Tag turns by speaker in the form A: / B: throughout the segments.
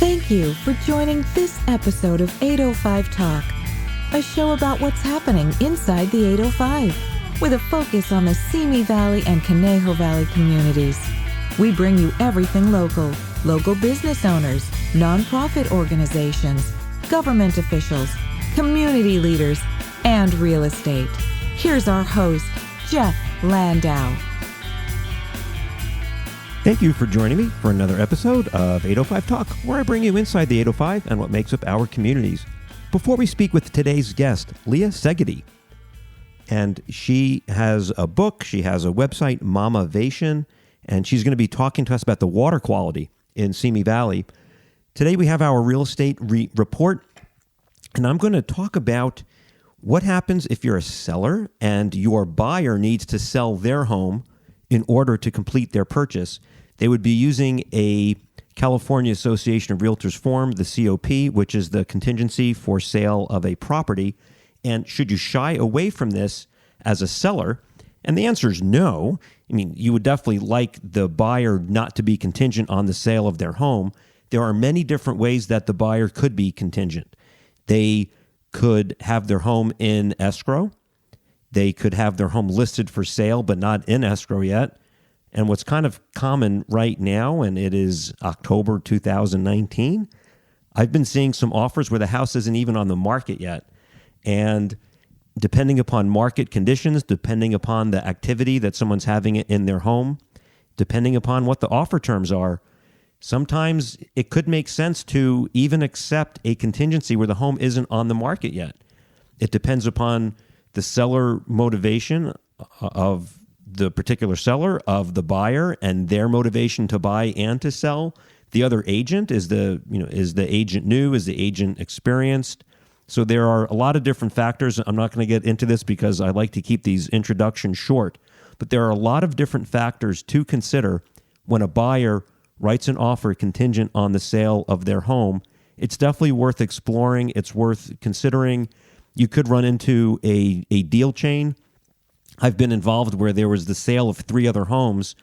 A: Thank you for joining this episode of 805 Talk, a show about what's happening inside the 805, with a focus on the Simi Valley and Conejo Valley communities. We bring you everything local business owners, nonprofit organizations, government officials, community leaders, and real estate. Here's our host, Jeff Landau.
B: Thank you for joining me for another episode of 805 Talk, where I bring you inside the 805 and what makes up our communities. Before we speak with today's guest, Leah Segedie, and she has a book, she has a website, Mamavation, and she's going to be talking to us about the water quality in Simi Valley. Today we have our real estate report, and I'm going to talk about what happens if you're a seller and your buyer needs to sell their home in order to complete their purchase. They would be using a California Association of Realtors form, the COP, which is the contingency for sale of a property. And should you shy away from this as a seller? And the answer is no. I mean, you would definitely like the buyer not to be contingent on the sale of their home. There are many different ways that the buyer could be contingent. They could have their home in escrow. They could have their home listed for sale, but not in escrow yet. And what's kind of common right now, and it is October 2019, I've been seeing some offers where the house isn't even on the market yet. And depending upon market conditions, depending upon the activity that someone's having in their home, depending upon what the offer terms are, sometimes it could make sense to even accept a contingency where the home isn't on the market yet. It depends upon the seller motivation of the particular seller, of the buyer, and their motivation to buy and to sell. The other agent, is the agent new? Is the agent experienced? So there are a lot of different factors. I'm not going to get into this because I like to keep these introductions short, but there are a lot of different factors to consider when a buyer writes an offer contingent on the sale of their home. It's definitely worth exploring. It's worth considering. You could run into a deal chain. I've been involved where there was the sale of 3 other homes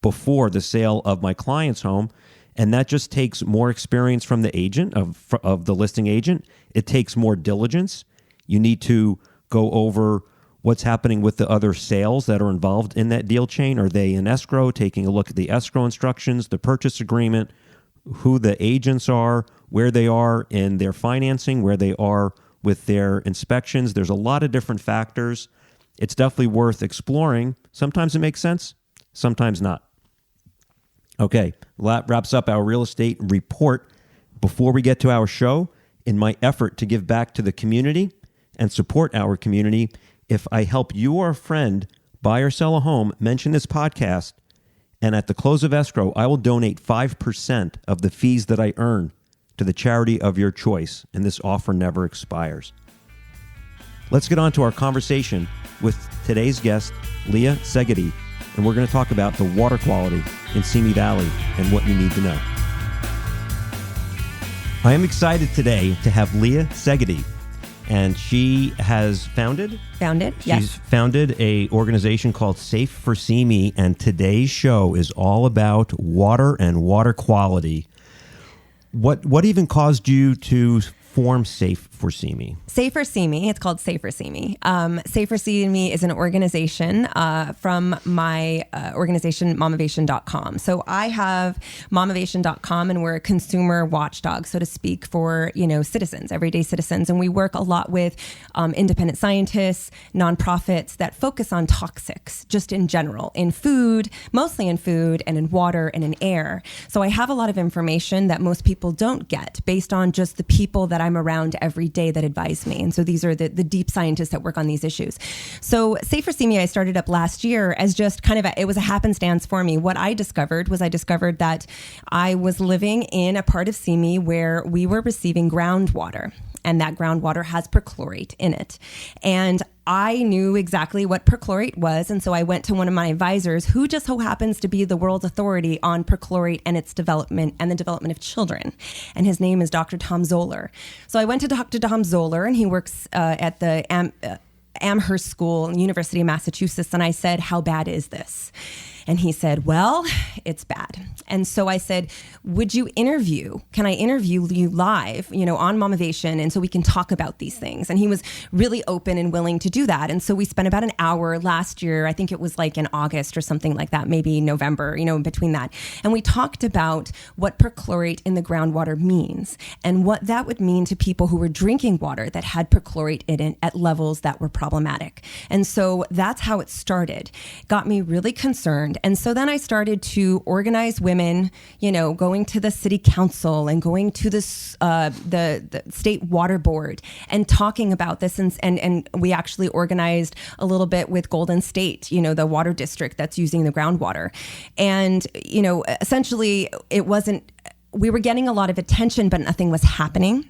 B: before the sale of my client's home, and that just takes more experience from the agent, of the listing agent. It takes more diligence. You need to go over what's happening with the other sales that are involved in that deal chain. Are they in escrow? Taking a look at the escrow instructions, the purchase agreement, who the agents are, where they are in their financing, where they are with their inspections. There's a lot of different factors. It's definitely worth exploring. Sometimes it makes sense, sometimes not. Okay, that wraps up our real estate report. Before we get to our show, in my effort to give back to the community and support our community, if I help you or a friend buy or sell a home, mention this podcast, and at the close of escrow, I will donate 5% of the fees that I earn to the charity of your choice, and this offer never expires. Let's get on to our conversation with today's guest, Leah Segedie, and we're going to talk about the water quality in Simi Valley and what you need to know. I am excited today to have Leah Segedie, and she has founded, She's founded a organization called Safe for Simi, and today's show is all about water and water quality. What even caused you to form Safe for Simi?
C: Safe for Simi. It's called Safe for Simi. Safe for Simi is an organization from my organization, Mamavation.com. So I have Mamavation.com, and we're a consumer watchdog, so to speak, for citizens, everyday citizens, and we work a lot with independent scientists, nonprofits that focus on toxics, just in general, in food, mostly in food, and in water and in air. So I have a lot of information that most people don't get based on just the people that I'm around every day that advise me. And so these are the deep scientists that work on these issues. So Safe for Simi, I started up last year as just kind of it was a happenstance for me. What I discovered that I was living in a part of Simi where we were receiving groundwater, and that groundwater has perchlorate in it. And I knew exactly what perchlorate was, and so I went to one of my advisors, who just so happens to be the world authority on perchlorate and its development and the development of children. And his name is Dr. Tom Zoller. So I went to Dr. Tom Zoller, and he works at the Amherst School, University of Massachusetts, and I said, how bad is this? And he said, well, it's bad. And so I said, would you can I interview you live, on Momivation, and so we can talk about these things? And he was really open and willing to do that. And so we spent about an hour last year, I think it was like in August or something like that, maybe November, in between that. And we talked about what perchlorate in the groundwater means and what that would mean to people who were drinking water that had perchlorate in it at levels that were problematic. And so that's how it started. Got me really concerned. And so then I started to organize women, going to the city council and going to the state water board and talking about this. And we actually organized a little bit with Golden State, the water district that's using the groundwater. And, essentially we were getting a lot of attention, but nothing was happening.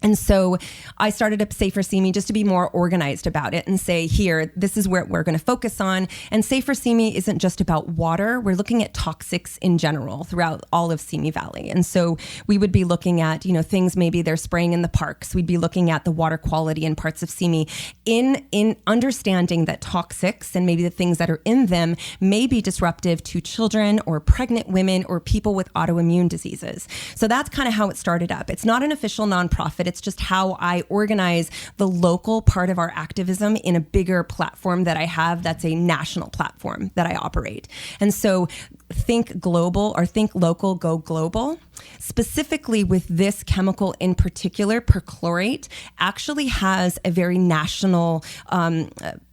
C: And so I started up Safer Simi just to be more organized about it and say, here, this is where we're going to focus on. And Safer Simi isn't just about water. We're looking at toxics in general throughout all of Simi Valley. And so we would be looking at, things maybe they're spraying in the parks. We'd be looking at the water quality in parts of Simi in understanding that toxics and maybe the things that are in them may be disruptive to children or pregnant women or people with autoimmune diseases. So that's kind of how it started up. It's not an official nonprofit. It's just how I organize the local part of our activism in a bigger platform that I have that's a national platform that I operate. And so think global or think local, go global. Specifically with this chemical in particular, perchlorate actually has a very national,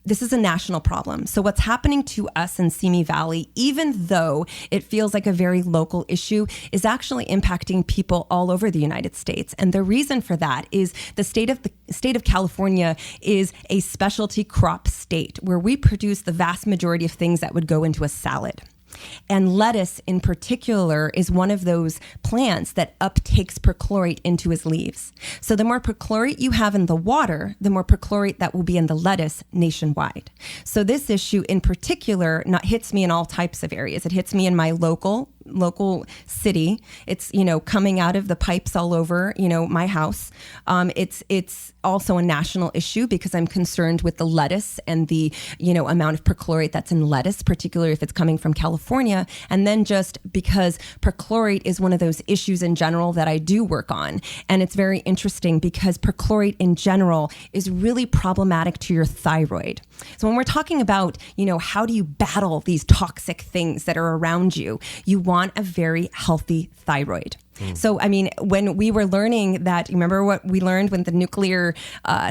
C: this is a national problem. So what's happening to us in Simi Valley, even though it feels like a very local issue, is actually impacting people all over the United States. And the reason for that is the state of California is a specialty crop state where we produce the vast majority of things that would go into a salad. And lettuce in particular is one of those plants that uptakes perchlorate into its leaves. So the more perchlorate you have in the water, the more perchlorate that will be in the lettuce nationwide. So this issue in particular hits me in all types of areas. It hits me in my local city. It's, coming out of the pipes all over, my house. It's also a national issue because I'm concerned with the lettuce and the, amount of perchlorate that's in lettuce, particularly if it's coming from California. And then just because perchlorate is one of those issues in general that I do work on. And it's very interesting because perchlorate in general is really problematic to your thyroid. So when we're talking about, how do you battle these toxic things that are around you, you want a very healthy thyroid. So, when we were learning that, remember what we learned when the nuclear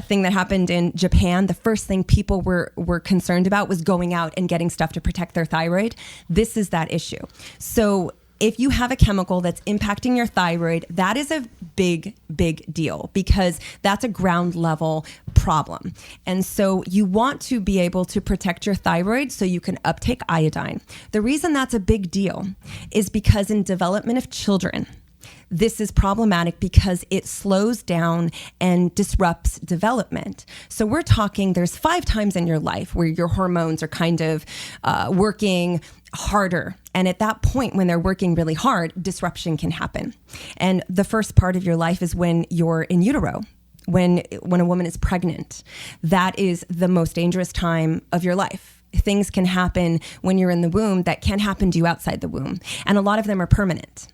C: thing that happened in Japan, the first thing people were concerned about was going out and getting stuff to protect their thyroid. This is that issue. So if you have a chemical that's impacting your thyroid, that is a big, big deal because that's a ground level problem. And so you want to be able to protect your thyroid so you can uptake iodine. The reason that's a big deal is because in development of children, this is problematic because it slows down and disrupts development. So we're talking there's 5 times in your life where your hormones are kind of working harder. And at that point, when they're working really hard, disruption can happen. And the first part of your life is when you're in utero. When a woman is pregnant, that is the most dangerous time of your life. Things can happen when you're in the womb that can't happen to you outside the womb. And a lot of them are permanent.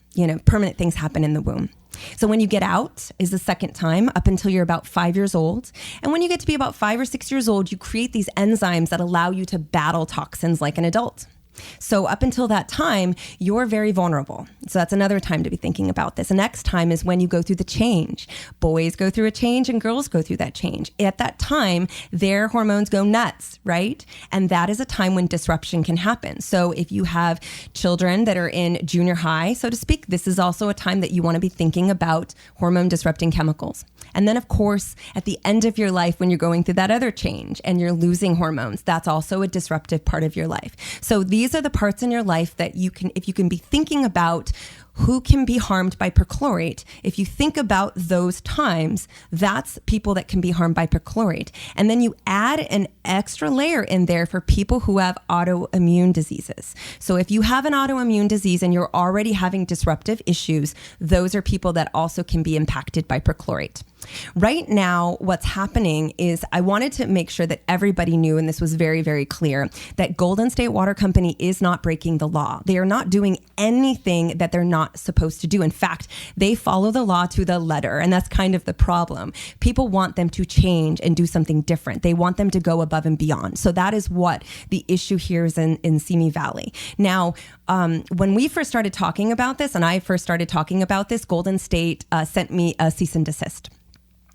C: Permanent things happen in the womb. So when you get out is the second time up until you're about 5 years old. And when you get to be about 5 or 6 years old, you create these enzymes that allow you to battle toxins like an adult. So up until that time, you're very vulnerable. So that's another time to be thinking about this. The next time is when you go through the change. Boys go through a change and girls go through that change. At that time, their hormones go nuts, right? And that is a time when disruption can happen. So if you have children that are in junior high, so to speak, this is also a time that you want to be thinking about hormone disrupting chemicals. And then, of course, at the end of your life, when you're going through that other change and you're losing hormones, that's also a disruptive part of your life. So these are the parts in your life that if you can be thinking about who can be harmed by perchlorate, if you think about those times, that's people that can be harmed by perchlorate. And then you add an extra layer in there for people who have autoimmune diseases. So if you have an autoimmune disease and you're already having disruptive issues, those are people that also can be impacted by perchlorate. Right now, what's happening is I wanted to make sure that everybody knew, and this was very, very clear, that Golden State Water Company is not breaking the law. They are not doing anything that they're not supposed to do. In fact, they follow the law to the letter, and that's kind of the problem. People want them to change and do something different. They want them to go above and beyond. So that is what the issue here is in Simi Valley. Now, when we first started talking about this, and I first started talking about this, Golden State sent me a cease and desist.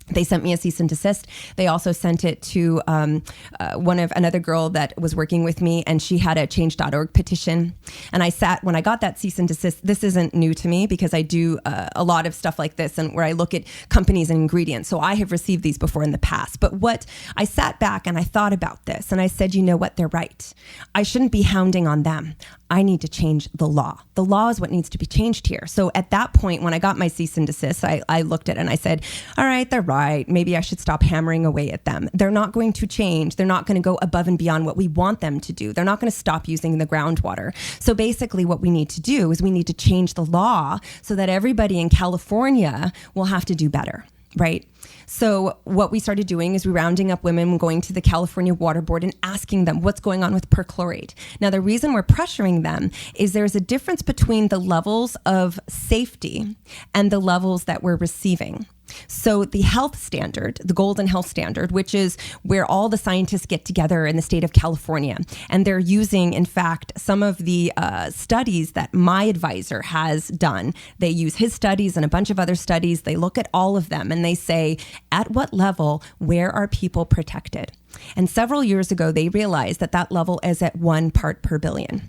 C: They sent me a cease and desist. They also sent it to another girl that was working with me, and she had a change.org petition. And when I got that cease and desist, this isn't new to me because I do a lot of stuff like this and where I look at companies and ingredients. So I have received these before in the past. But what I sat back and I thought about this and I said, you know what? They're right. I shouldn't be hounding on them. I need to change the law. The law is what needs to be changed here. So at that point, when I got my cease and desist, I looked at it and I said, all right, they're right. Maybe I should stop hammering away at them. They're not going to change. They're not going to go above and beyond what we want them to do. They're not going to stop using the groundwater. So basically what we need to do is we need to change the law so that everybody in California will have to do better, right? So what we started doing is we rounding up women, going to the California Water Board and asking them what's going on with perchlorate. Now, the reason we're pressuring them is there's a difference between the levels of safety and the levels that we're receiving. So the health standard, the golden health standard, which is where all the scientists get together in the state of California, and they're using, in fact, some of the studies that my advisor has done. They use his studies and a bunch of other studies. They look at all of them and they say, at what level, where are people protected? And several years ago, they realized that that level is at 1 part per billion.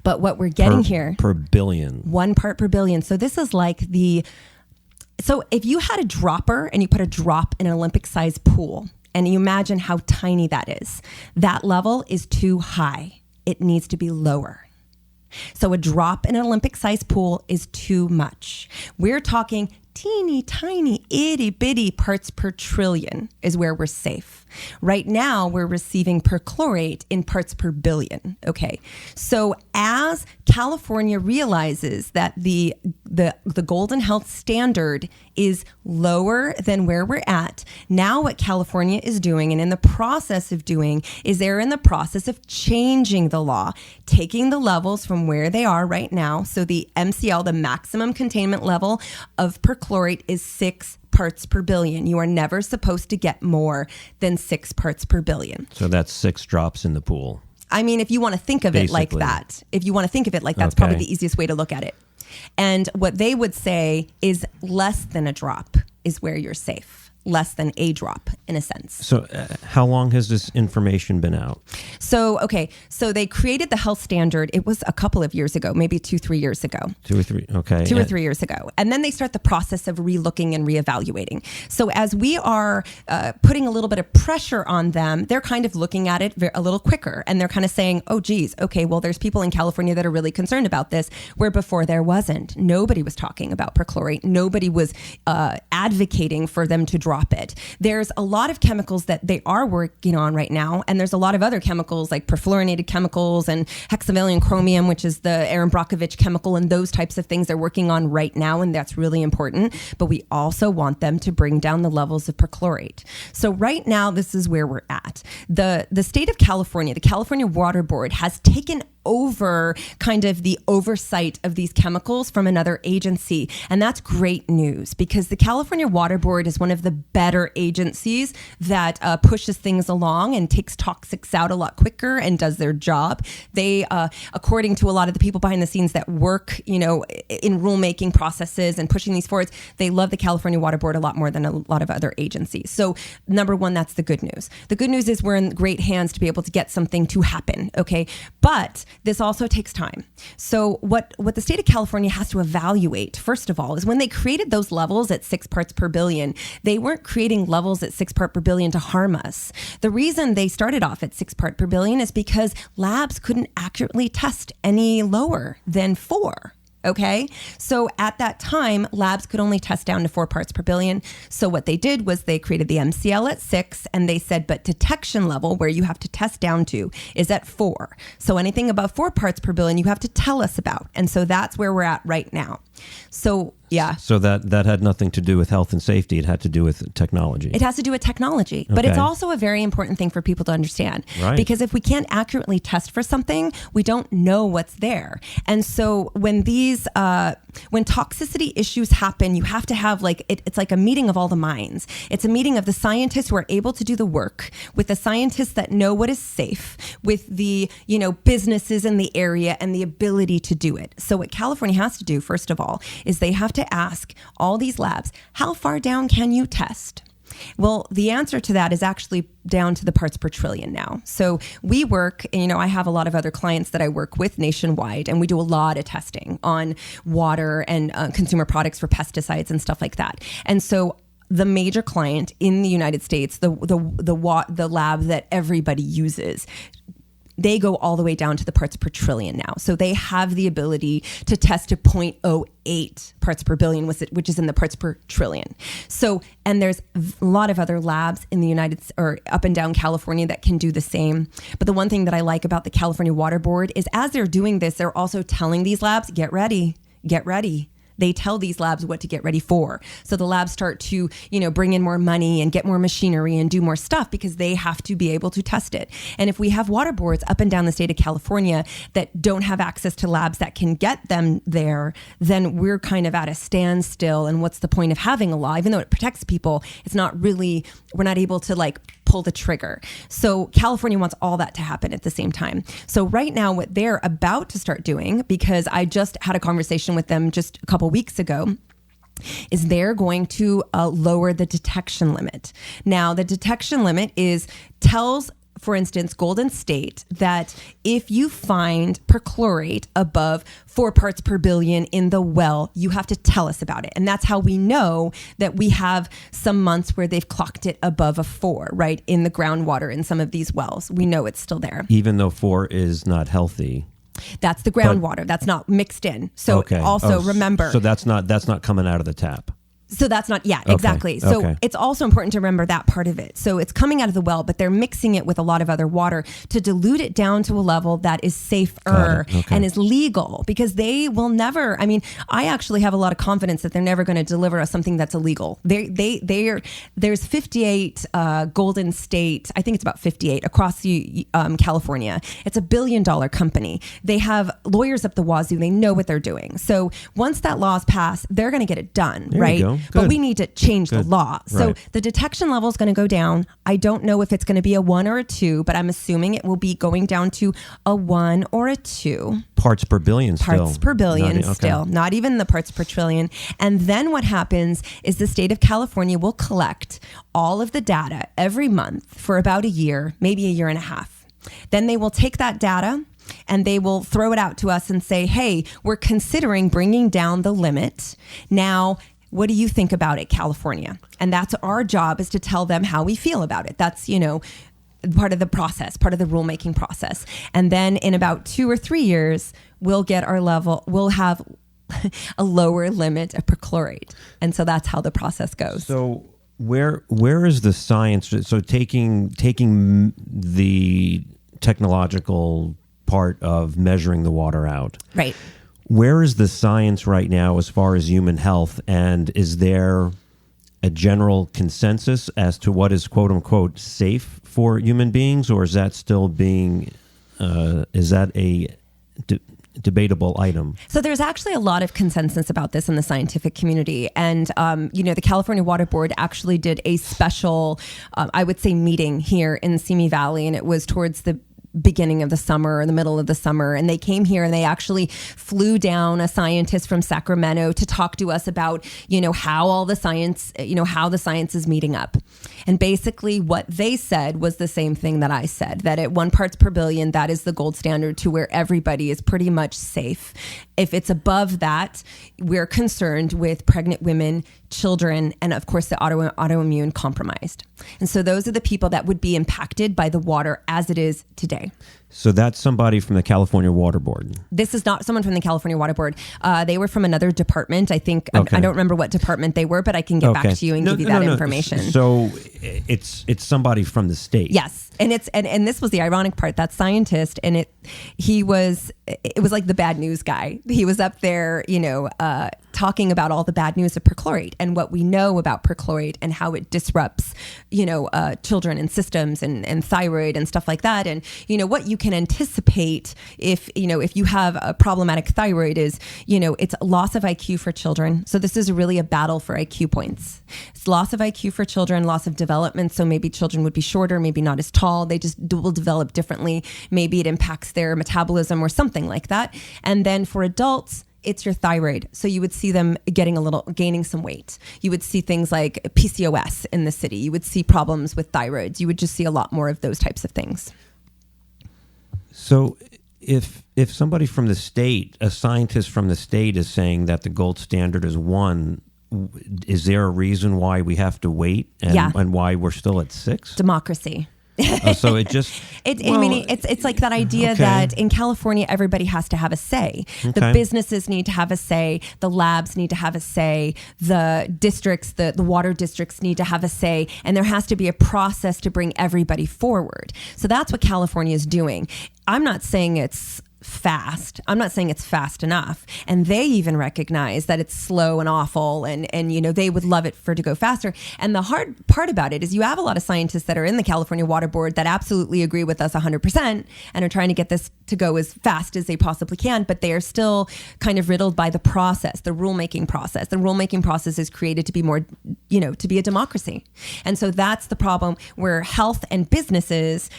C: But what we're getting here...
B: Per billion.
C: 1 part per billion. So this is like So if you had a dropper and you put a drop in an Olympic-sized pool, and you imagine how tiny that is, that level is too high. It needs to be lower. So a drop in an Olympic-sized pool is too much. We're talking teeny tiny itty bitty parts per trillion is where we're safe. Right now, we're receiving perchlorate in parts per billion. Okay. So as California realizes that the golden health standard is lower than where we're at, now what California is doing and in the process of doing is they're in the process of changing the law, taking the levels from where they are right now. So the MCL, the maximum containment level of perchlorate, is 6 parts per billion. You are never supposed to get more than 6 parts per billion.
B: So that's 6 drops in the pool.
C: I mean, if you want to think of it like that, that's probably the easiest way to look at it. And what they would say is less than a drop is where you're safe. Less than a drop, in a sense.
B: So how long has this information been out?
C: So they created the health standard. It was a couple of years ago, maybe 2-3 years ago.
B: 2 or 3, okay.
C: 2 or 3 years ago. And then they start the process of relooking and reevaluating. So as we are putting a little bit of pressure on them, they're kind of looking at it a little quicker. And they're kind of saying, oh, geez, okay, well, there's people in California that are really concerned about this, where before there wasn't. Nobody was talking about perchlorate. Nobody was advocating for them to drop it. There's a lot of chemicals that they are working on right now, and there's a lot of other chemicals like perfluorinated chemicals and hexavalent chromium, which is the Aaron Brockovich chemical, and those types of things they're working on right now, and that's really important. But we also want them to bring down the levels of perchlorate. So right now, this is where we're at. The state of California, the California Water Board, has taken over kind of the oversight of these chemicals from another agency. And that's great news because the California Water Board is one of the better agencies that pushes things along and takes toxics out a lot quicker and does their job. They, according to a lot of the people behind the scenes that work, in rulemaking processes and pushing these forwards, they love the California Water Board a lot more than a lot of other agencies. So number one, that's the good news. The good news is we're in great hands to be able to get something to happen. Okay. But this also takes time. So what the state of California has to evaluate, first of all, is when they created those levels at 6 parts per billion, they weren't creating levels at 6 parts per billion to harm us. The reason they started off at 6 parts per billion is because labs couldn't accurately test any lower than 4. Okay. So at that time, labs could only test down to 4 parts per billion. So what they did was they created the MCL at 6 and they said, but detection level where you have to test down to is at 4. So anything above 4 parts per billion, you have to tell us about. And so that's where we're at right now. So, yeah.
B: So that had nothing to do with health and safety. It had to do with technology.
C: It has to do with technology, but
B: Okay.
C: it's also a very important thing for people to understand.
B: Right.
C: Because if we can't accurately test for something, we don't know what's there. And so when when toxicity issues happen, you have to have it's like a meeting of all the minds. It's a meeting of the scientists who are able to do the work with the scientists that know what is safe, with the, businesses in the area and the ability to do it. So what California has to do, first of all, is they have to ask all these labs, how far down can you test? Well, the answer to that is actually down to the parts per trillion now. So we work, I have a lot of other clients that I work with nationwide, and we do a lot of testing on water and consumer products for pesticides and stuff like that. And so the major client in the United States, the lab that everybody uses, they go all the way down to the parts per trillion now. So they have the ability to test to 0.08 parts per billion, which is in the parts per trillion. So, and there's a lot of other labs in the or up and down California that can do the same. But the one thing that I like about the California Water Board is as they're doing this, they're also telling these labs, get ready, get ready. They tell these labs what to get ready for. So the labs start to, bring in more money and get more machinery and do more stuff because they have to be able to test it. And if we have water boards up and down the state of California that don't have access to labs that can get them there, then we're kind of at a standstill. And what's the point of having a law? Even though it protects people, it's not really, we're not able to pull the trigger. So California wants all that to happen at the same time. So right now, what they're about to start doing, because I just had a conversation with them just a couple weeks ago, is they're going to lower the detection limit. Now, the detection limit tells, for instance, Golden State, that if you find perchlorate above 4 parts per billion in the well, you have to tell us about it. And that's how we know that we have some months where they've clocked it above a 4, right, in the groundwater in some of these wells. We know it's still there.
B: Even though 4 is not healthy.
C: That's the groundwater. That's not mixed in. So
B: okay.
C: Also remember.
B: So that's not coming out of the tap.
C: So that's not, yeah, exactly.
B: Okay.
C: So
B: Okay.
C: It's also important to remember that part of it. So it's coming out of the well, but they're mixing it with a lot of other water to dilute it down to a level that is safer
B: Okay.
C: and is legal, because they will never, I actually have a lot of confidence that they're never going to deliver us something that's illegal. There's 58 Golden State, I think it's about 58 across California. It's $1 billion company. They have lawyers up the wazoo. They know what they're doing. So once that law is passed, they're going to get it done,
B: There
C: right?
B: you go.
C: But
B: Good.
C: we need to change the law. So
B: Right.
C: the detection level is going to go down. I don't know if it's going to be a 1 or a 2, but I'm assuming it will be going down to a 1 or a 2.
B: Parts per billion still.
C: Parts per billion still, not even the parts per trillion. And then what happens is the state of California will collect all of the data every month for about a year, maybe a year and a half. Then they will take that data and they will throw it out to us and say, hey, we're considering bringing down the limit. Now, what do you think about it, California? And that's our job, is to tell them how we feel about it. That's, part of the process, part of the rulemaking process. And then in about 2 or 3 years, we'll have a lower limit of perchlorate. And so that's how the process goes.
B: So where is the science? So taking the technological part of measuring the water out.
C: Right.
B: Where is the science right now as far as human health? And is there a general consensus as to what is quote unquote safe for human beings, or is that still being, is that a debatable item?
C: So there's actually a lot of consensus about this in the scientific community. And, the California Water Board actually did a special, I would say, meeting here in Simi Valley. And it was towards the beginning of the summer or the middle of the summer. And they came here and they actually flew down a scientist from Sacramento to talk to us about, how all the science, how the science is meeting up. And basically what they said was the same thing that I said, that at 1 parts per billion, that is the gold standard to where everybody is pretty much safe. If it's above that, we're concerned with pregnant women, children, and of course the autoimmune compromised. And so those are the people that would be impacted by the water as it is today.
B: So that's somebody from the California Water Board.
C: This is not someone from the California Water Board. They were from another department. I think,
B: Okay.
C: I don't remember what department they were, but I can get back to you and give you that information.
B: So it's somebody from the state.
C: Yes. And and this was the ironic part, that scientist, and it was like the bad news guy. He was up there, talking about all the bad news of perchlorate and what we know about perchlorate and how it disrupts, children and systems and thyroid and stuff like that. And, what you can anticipate if you have a problematic thyroid is, it's loss of IQ for children. So this is really a battle for IQ points. It's loss of IQ for children, loss of development. So maybe children would be shorter, maybe not as tall. They just will develop differently. Maybe it impacts their metabolism or something like that. And then for adults, it's your thyroid. So you would see them gaining some weight. You would see things like PCOS in the city. You would see problems with thyroids. You would just see a lot more of those types of things.
B: So if somebody from the state, a scientist from the state is saying that the gold standard is 1, is there a reason why we have to wait and why we're still at 6?
C: Democracy.
B: So it just...
C: It's like that idea that in California, everybody has to have a say. The businesses need to have a say. The labs need to have a say. The districts, the water districts need to have a say. And there has to be a process to bring everybody forward. So that's what California is doing. I'm not saying it's fast. I'm not saying it's fast enough. And they even recognize that it's slow and awful and they would love it to go faster. And the hard part about it is you have a lot of scientists that are in the California Water Board that absolutely agree with us 100% and are trying to get this to go as fast as they possibly can, but they are still kind of riddled by the process, the rulemaking process. The rulemaking process is created to be more, to be a democracy. And so that's the problem where health and businesses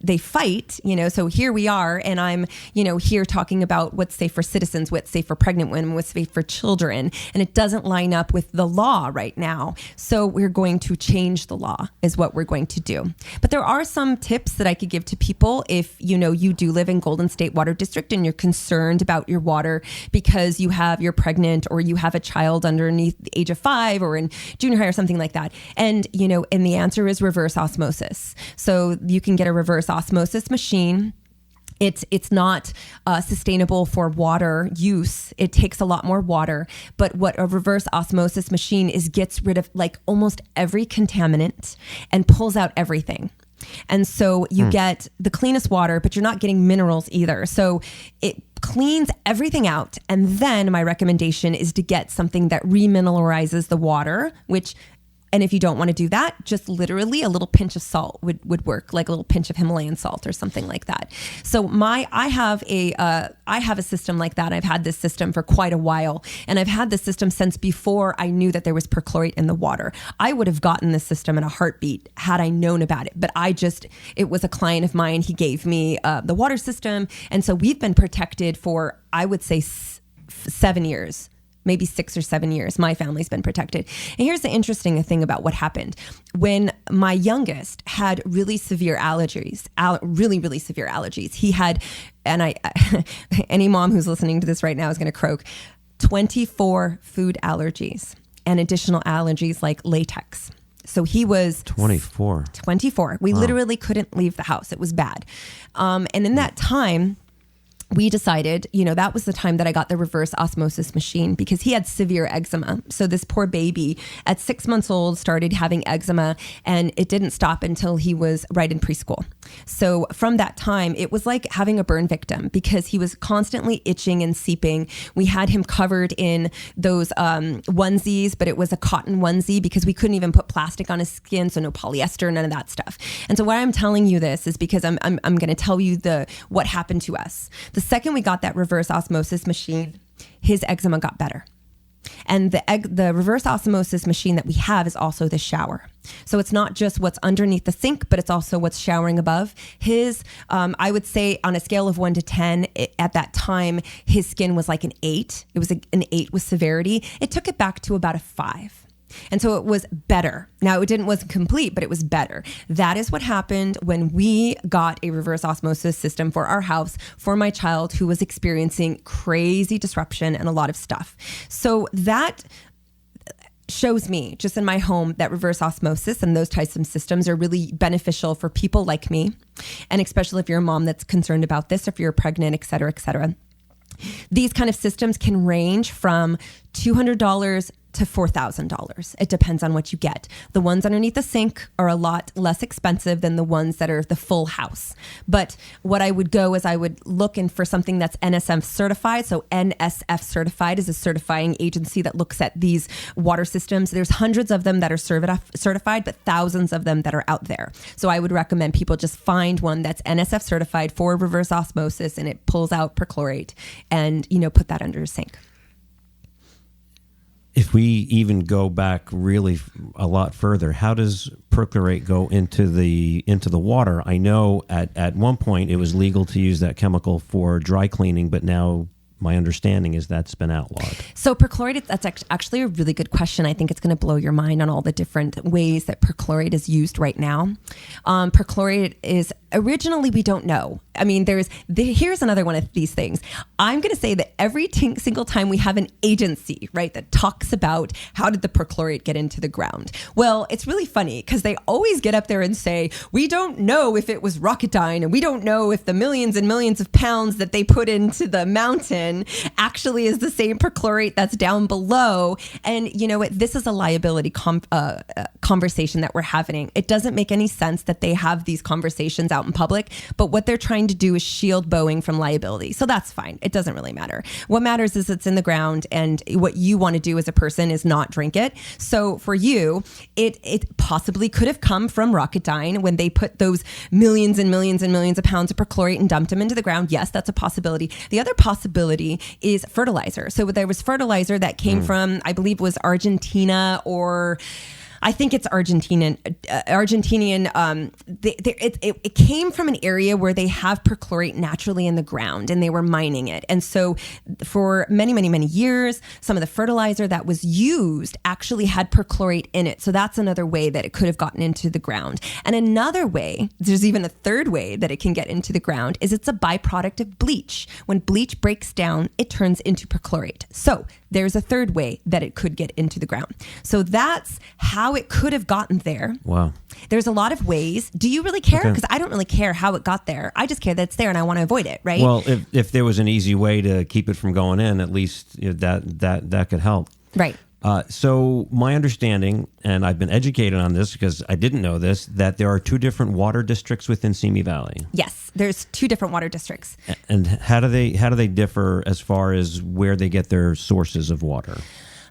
C: they fight, so here we are and I'm here talking about what's safe for citizens, what's safe for pregnant women, what's safe for children. And it doesn't line up with the law right now. So we're going to change the law is what we're going to do. But there are some tips that I could give to people if, you do live in Golden State Water District and you're concerned about your water because you're pregnant or you have a child underneath the age of 5 or in junior high or something like that. And, and the answer is reverse osmosis. So you can get a reverse osmosis machine. It's not sustainable for water use. It takes a lot more water. But what a reverse osmosis machine gets rid of like almost every contaminant and pulls out everything. And so you get the cleanest water, but you're not getting minerals either. So it cleans everything out. And then my recommendation is to get something that remineralizes the water, and if you don't want to do that, just literally a little pinch of salt would work, like a little pinch of Himalayan salt or something like that. So I have a system like that. I've had this system for quite a while, and I've had this system since before I knew that there was perchlorate in the water. I would have gotten this system in a heartbeat had I known about it, but it was a client of mine. He gave me the water system, and so we've been protected for, I would say, 7 years. Maybe 6 or 7 years, my family's been protected. And here's the interesting thing about what happened. When my youngest had really severe allergies, really, really severe allergies, he had, and any mom who's listening to this right now is going to croak, 24 food allergies and additional allergies like latex. So he was 24. We literally couldn't leave the house. It was bad. And in that time, we decided, that was the time that I got the reverse osmosis machine because he had severe eczema. So this poor baby at 6 months old started having eczema, and it didn't stop until he was right in preschool. So from that time, it was like having a burn victim because he was constantly itching and seeping. We had him covered in those onesies, but it was a cotton onesie because we couldn't even put plastic on his skin. So no polyester, none of that stuff. And so why I'm telling you this is because I'm going to tell you what happened to us. The second we got that reverse osmosis machine, his eczema got better. And the reverse osmosis machine that we have is also the shower. So it's not just what's underneath the sink, but it's also what's showering above. His, I would say on a scale of 1 to 10, at that time, his skin was like an 8. It was an 8 with severity. It took it back to about a 5. And so it was better. Now wasn't complete, but it was better. That is what happened when we got a reverse osmosis system for our house for my child who was experiencing crazy disruption and a lot of stuff. So that shows me just in my home that reverse osmosis and those types of systems are really beneficial for people like me. And especially if you're a mom that's concerned about this, if you're pregnant, et cetera, et cetera. These kind of systems can range from $200 to $4,000. It depends on what you get. The ones underneath the sink are a lot less expensive than the ones that are the full house. But what I would go is I would look in for something that's NSF certified. So NSF certified is a certifying agency that looks at these water systems. There's hundreds of them that are certified, but thousands of them that are out there. So I would recommend people just find one that's NSF certified for reverse osmosis, and it pulls out perchlorate, and put that under your sink.
B: If we even go back really a lot further, how does perchlorate go into the water? I know at one point it was legal to use that chemical for dry cleaning, but now my understanding is that's been outlawed.
C: So perchlorate, that's actually a really good question. I think it's going to blow your mind on all the different ways that perchlorate is used right now. Perchlorate is originally, we don't know. I mean, here's another one of these things. I'm going to say that every single time we have an agency, right, that talks about how did the perchlorate get into the ground. Well, it's really funny because they always get up there and say, we don't know if it was Rocketdyne, and we don't know if the millions and millions of pounds that they put into the mountain actually is the same perchlorate that's down below. And you know what? This is a liability conversation that we're having. It doesn't make any sense that they have these conversations out in public, but what they're trying to do is shield Boeing from liability. So that's fine. It doesn't really matter. What matters is it's in the ground, and what you want to do as a person is not drink it. So for you, it possibly could have come from Rocketdyne when they put those millions and millions and millions of pounds of perchlorate and dumped them into the ground. Yes, that's a possibility. The other possibility is fertilizer. So there was fertilizer that came from, I believe it was Argentina, or I think it's Argentinian. It came from an area where they have perchlorate naturally in the ground, and they were mining it. And so for many, many, many years, some of the fertilizer that was used actually had perchlorate in it. So that's another way that it could have gotten into the ground. And another way, there's even a third way that it can get into the ground, is it's a byproduct of bleach. When bleach breaks down, it turns into perchlorate. So there's a third way that it could get into the ground. So that's how it could have gotten there.
B: Wow.
C: There's a lot of ways. Do you really care? Because I don't really care how it got there. I just care that it's there and I want to avoid it, right?
B: Well, if there was an easy way to keep it from going in, at least that could help.
C: Right.
B: So my understanding, and I've been educated on this because I didn't know this, that there are 2 different water districts within Simi Valley.
C: Yes, there's 2 different water districts.
B: And how do they differ as far as where they get their sources of water?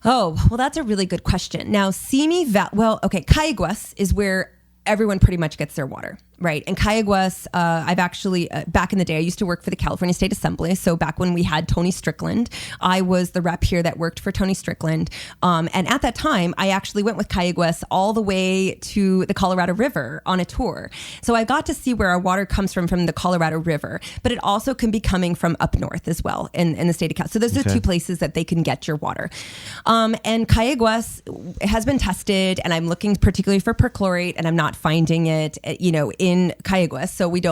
C: Oh, well, that's a really good question. Now, Simi Valley, Cayaguas is where everyone pretty much gets their water. Right. And Cayaguas, I've actually, back in the day, I used to work for the California State Assembly. So back when we had Tony Strickland, I was the rep here that worked for Tony Strickland. And at that time, I actually went with Cayaguas all the way to the Colorado River on a tour. So I got to see where our water comes from the Colorado River, but it also can be coming from up north as well in the state of California. So those are 2 places that they can get your water. And Cayaguas has been tested, and I'm looking particularly for perchlorate, and I'm not finding it, in Cayaguas. So we do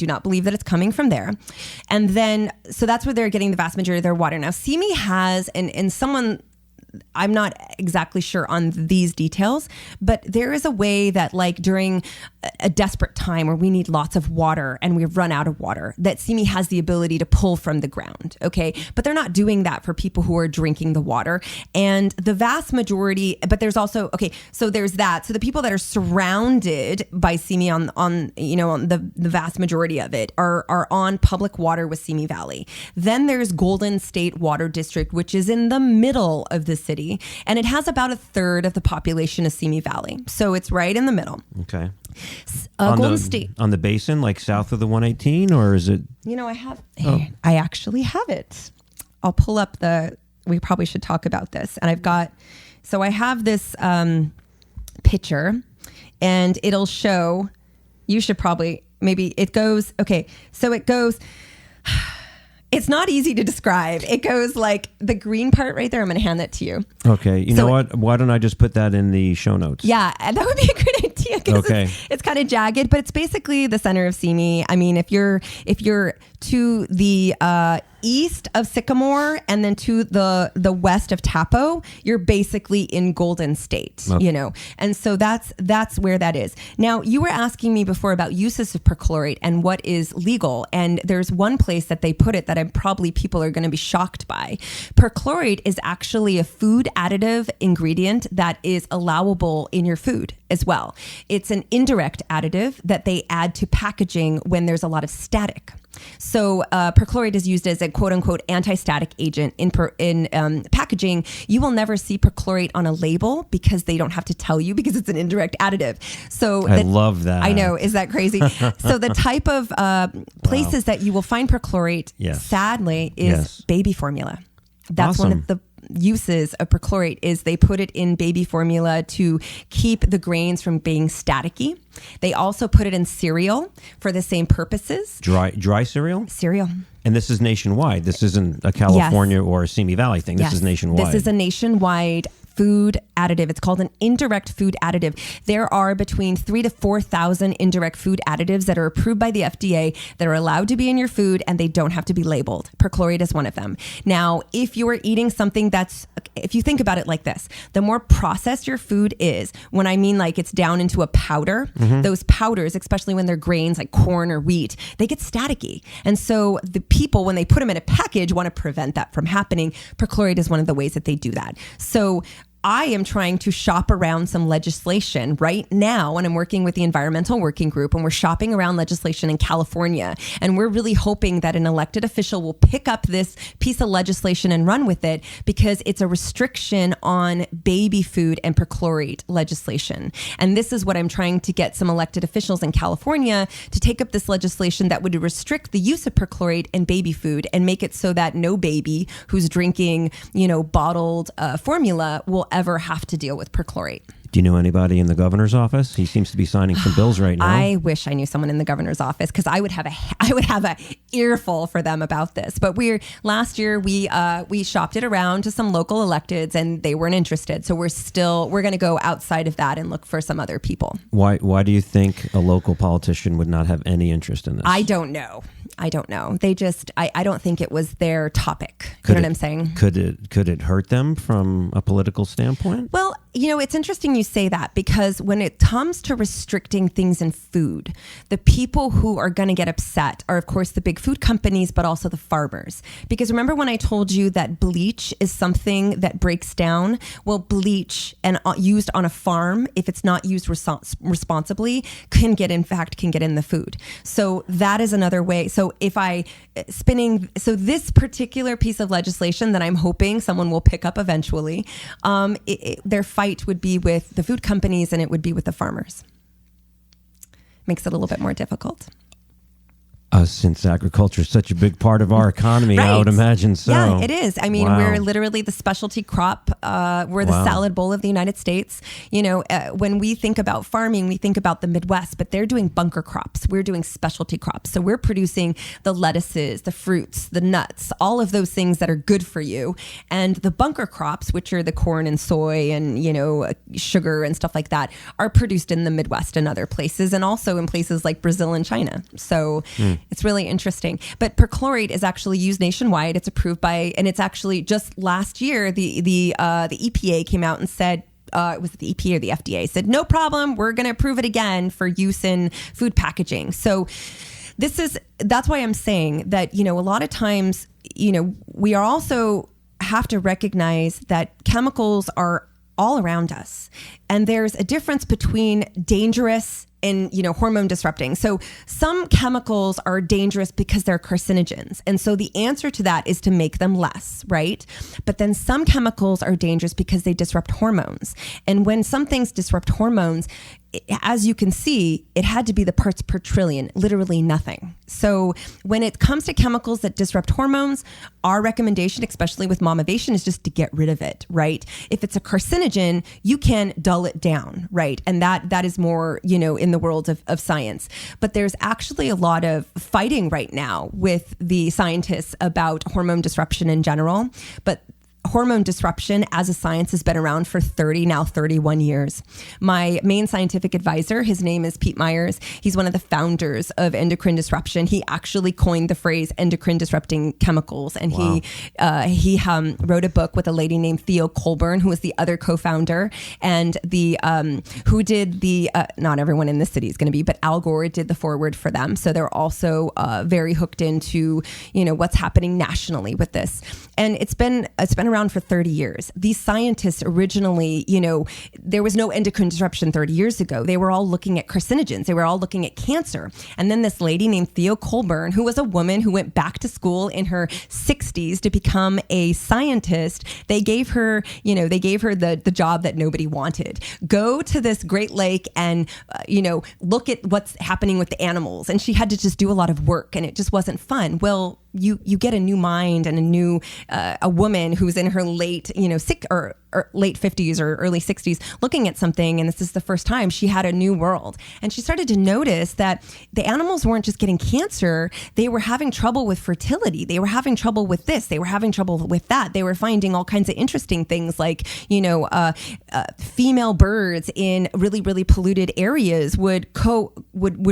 C: not believe that it's coming from there. And then, so that's where they're getting the vast majority of their water. Now, Simi has, and someone, I'm not exactly sure on these details, but there is a way that, like, during a desperate time where we need lots of water and we've run out of water, that Simi has the ability to pull from the ground. Okay. But they're not doing that for people who are drinking the water. And the vast majority, but there's also, so there's that. So the people that are surrounded by Simi on the vast majority of it are on public water with Simi Valley. Then there's Golden State Water District, which is in the middle of the city, and it has about 1/3 of the population of Simi Valley. So it's right in the middle.
B: Okay.
C: Golden State.
B: On the basin, like south of the 118, or is it?
C: I actually have it. I'll pull up we probably should talk about this. And I have this picture, and it'll show, you should probably, maybe it goes, so it goes, it's not easy to describe. It goes like the green part right there. I'm going to hand that to you.
B: Okay. You know what? Why don't I just put that in the show notes?
C: Yeah, that would be a great idea. Okay. It's kind of jagged, but it's basically the center of Simi. I mean, if you're to the east of Sycamore and then to the west of Tapo, you're basically in Golden State, you know. And so that's where that is. Now, you were asking me before about uses of perchlorate and what is legal. And there's one place that they put it that people are going to be shocked by. Perchlorate is actually a food additive ingredient that is allowable in your food as well. It's an indirect additive that they add to packaging when there's a lot of static. So perchlorate is used as a quote unquote anti-static agent in packaging. You will never see perchlorate on a label because they don't have to tell you because it's an indirect additive. So
B: I love that.
C: I know. Is that crazy? So the type of places that you will find perchlorate, sadly, is baby formula. That's one of the uses of perchlorate is they put it in baby formula to keep the grains from being staticky. They also put it in cereal for the same purposes.
B: Dry cereal?
C: Cereal.
B: And this is nationwide. This isn't a California or a Simi Valley thing. This is nationwide.
C: This is a nationwide food additive. It's called an indirect food additive. There are between 3,000 to 4,000 indirect food additives that are approved by the FDA that are allowed to be in your food and they don't have to be labeled. Perchlorate is one of them. Now, if you are eating something if you think about it like this, the more processed your food is, when I mean like it's down into a powder, those powders, especially when they're grains like corn or wheat, they get staticky. And so the people, when they put them in a package, want to prevent that from happening. Perchlorate is one of the ways that they do that. So I am trying to shop around some legislation right now, and I'm working with the Environmental Working Group, and we're shopping around legislation in California. And we're really hoping that an elected official will pick up this piece of legislation and run with it because it's a restriction on baby food and perchlorate legislation. And this is what I'm trying to get some elected officials in California to take up this legislation that would restrict the use of perchlorate in baby food and make it so that no baby who's drinking, bottled formula will ever have to deal with perchlorate.
B: Do you know anybody in the governor's office? He seems to be signing some bills right now.
C: I wish I knew someone in the governor's office because I would have a earful for them about this. But last year we shopped it around to some local electeds and they weren't interested. So we're going to go outside of that and look for some other people.
B: Why do you think a local politician would not have any interest in this?
C: I don't know. They just I don't think it was their topic. You know what I'm saying?
B: Could it hurt them from a political standpoint?
C: Well, it's interesting you say that because when it comes to restricting things in food, the people who are going to get upset are, of course, the big food companies, but also the farmers. Because remember when I told you that bleach is something that breaks down? Well, bleach and used on a farm, if it's not used responsibly, can get in the food. So that is another way. So this particular piece of legislation that I'm hoping someone will pick up eventually, their fight would be with the food companies and it would be with the farmers. Makes it a little bit more difficult.
B: Since agriculture is such a big part of our economy, right. I would imagine so.
C: Yeah, it is. I mean, we're literally the specialty crop. We're the salad bowl of the United States. When we think about farming, we think about the Midwest, but they're doing bunker crops. We're doing specialty crops. So we're producing the lettuces, the fruits, the nuts, all of those things that are good for you. And the bunker crops, which are the corn and soy and, sugar and stuff like that, are produced in the Midwest and other places, and also in places like Brazil and China. So it's really interesting. But perchlorate is actually used nationwide. It's approved and it's actually just last year, the EPA came out and said, was it the EPA or the FDA, said, no problem, we're going to approve it again for use in food packaging. So that's why I'm saying that, a lot of times, we are also have to recognize that chemicals are all around us. And there's a difference between dangerous and, hormone disrupting. So some chemicals are dangerous because they're carcinogens. And so the answer to that is to make them less, right? But then some chemicals are dangerous because they disrupt hormones. And when some things disrupt hormones, as you can see, it had to be the parts per trillion, literally nothing. So when it comes to chemicals that disrupt hormones, our recommendation, especially with Momivation, is just to get rid of it, right? If it's a carcinogen, you can dull it down, right? And that is more, in the world of science. But there's actually a lot of fighting right now with the scientists about hormone disruption in general. But hormone disruption as a science has been around for 31 years. My main scientific advisor, his name is Pete Myers. He's one of the founders of endocrine disruption. He actually coined the phrase endocrine disrupting chemicals. And
B: Wow.
C: he wrote a book with a lady named Theo Colburn, who was the other co-founder, and who did not everyone in this city is going to be, but Al Gore did the foreword for them. So they're also very hooked into, what's happening nationally with this. And it's been around for 30 years. These scientists originally, there was no endocrine disruption 30 years ago. They were all looking at carcinogens. They were all looking at cancer. And then this lady named Theo Colburn, who was a woman who went back to school in her 60s to become a scientist, they gave her the job that nobody wanted. Go to this Great Lake and, look at what's happening with the animals. And she had to just do a lot of work, and it just wasn't fun. Well, you get a new mind and a woman who's in her late, or late 50s or early 60s looking at something, and this is the first time she had a new world. And she started to notice that the animals weren't just getting cancer, they were having trouble with fertility. They were having trouble with this. They were having trouble with that. They were finding all kinds of interesting things like, female birds in really, really polluted areas would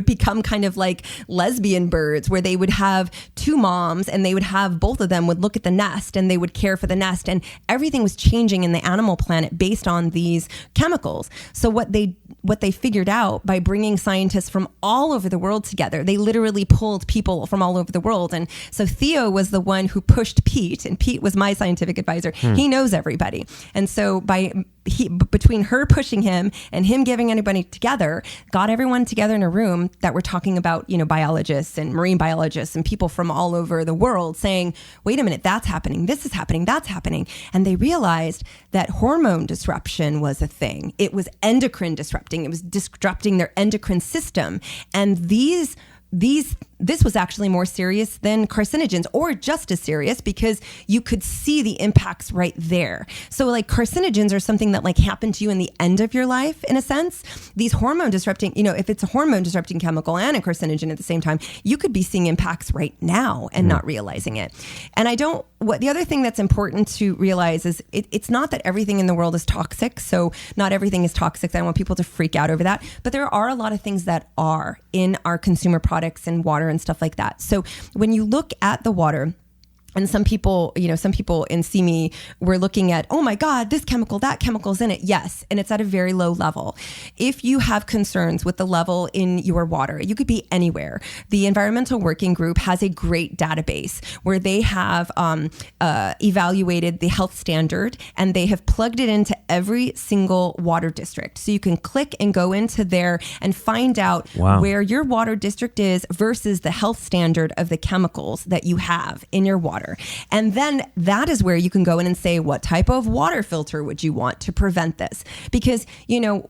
C: become kind of like lesbian birds, where they would have two moms and they would have both of them would look at the nest and they would care for the nest, and everything was changing in the animal planet based on these chemicals. So what they figured out by bringing scientists from all over the world together, they literally pulled people from all over the world. And so Theo was the one who pushed Pete, and Pete was my scientific advisor. He knows everybody. And so between her pushing him and him giving anybody together, got everyone together in a room that we're talking about, biologists and marine biologists and people from all over the world saying, wait a minute, that's happening. This is happening. That's happening. And they realized that hormone disruption was a thing. It was endocrine disrupting. It was disrupting their endocrine system. And this was actually more serious than carcinogens, or just as serious, because you could see the impacts right there. So like carcinogens are something that like happened to you in the end of your life, in a sense. These hormone disrupting, if it's a hormone disrupting chemical and a carcinogen at the same time, you could be seeing impacts right now and not realizing it. And the other thing that's important to realize is it's not that everything in the world is toxic. So not everything is toxic. I don't want people to freak out over that. But there are a lot of things that are in our consumer products and water and stuff like that. So when you look at the water, and some people in Simi were looking at, oh my God, this chemical, that chemical's in it. Yes. And it's at a very low level. If you have concerns with the level in your water, you could be anywhere. The Environmental Working Group has a great database where they have evaluated the health standard, and they have plugged it into every single water district. So you can click and go into there and find out where your water district is versus the health standard of the chemicals that you have in your water. And then that is where you can go in and say, what type of water filter would you want to prevent this? Because,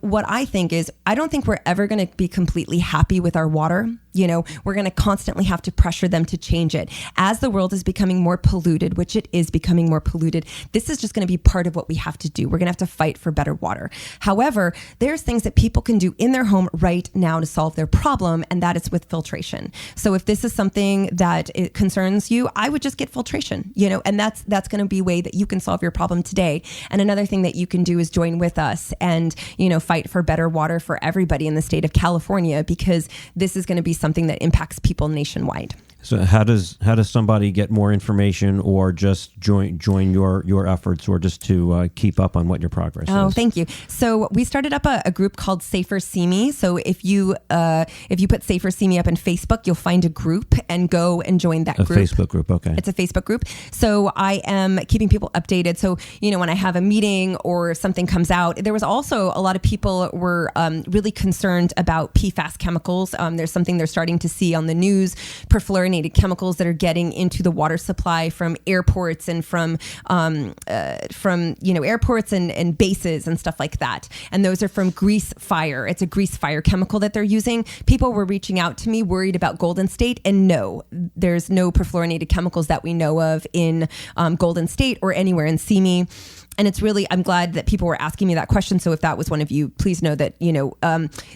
C: what I think is, I don't think we're ever going to be completely happy with our water. We're going to constantly have to pressure them to change it. As the world is becoming more polluted, which it is becoming more polluted, this is just going to be part of what we have to do. We're going to have to fight for better water. However, there's things that people can do in their home right now to solve their problem, and that is with filtration. So if this is something that it concerns you, I would just get filtration, and that's going to be a way that you can solve your problem today. And another thing that you can do is join with us and, fight for better water for everybody in the state of California, because this is going to be something that impacts people nationwide.
B: So how does somebody get more information, or just join your efforts, or just to keep up on what your progress is?
C: Oh, thank you. So we started up a group called Safer Simi. So if you put Safer Simi up in Facebook, you'll find a group and go and join that group.
B: A Facebook group, okay.
C: It's a Facebook group. So I am keeping people updated. So, when I have a meeting or something comes out, there was also a lot of people were really concerned about PFAS chemicals. There's something they're starting to see on the news, perfluorinated chemicals that are getting into the water supply from airports and from airports and bases and stuff like that. And those are from grease fire. It's a grease fire chemical that they're using. People were reaching out to me worried about Golden State, and no, there's no perfluorinated chemicals that we know of in Golden State or anywhere in Simi. And it's really, I'm glad that people were asking me that question. So if that was one of you, please know that,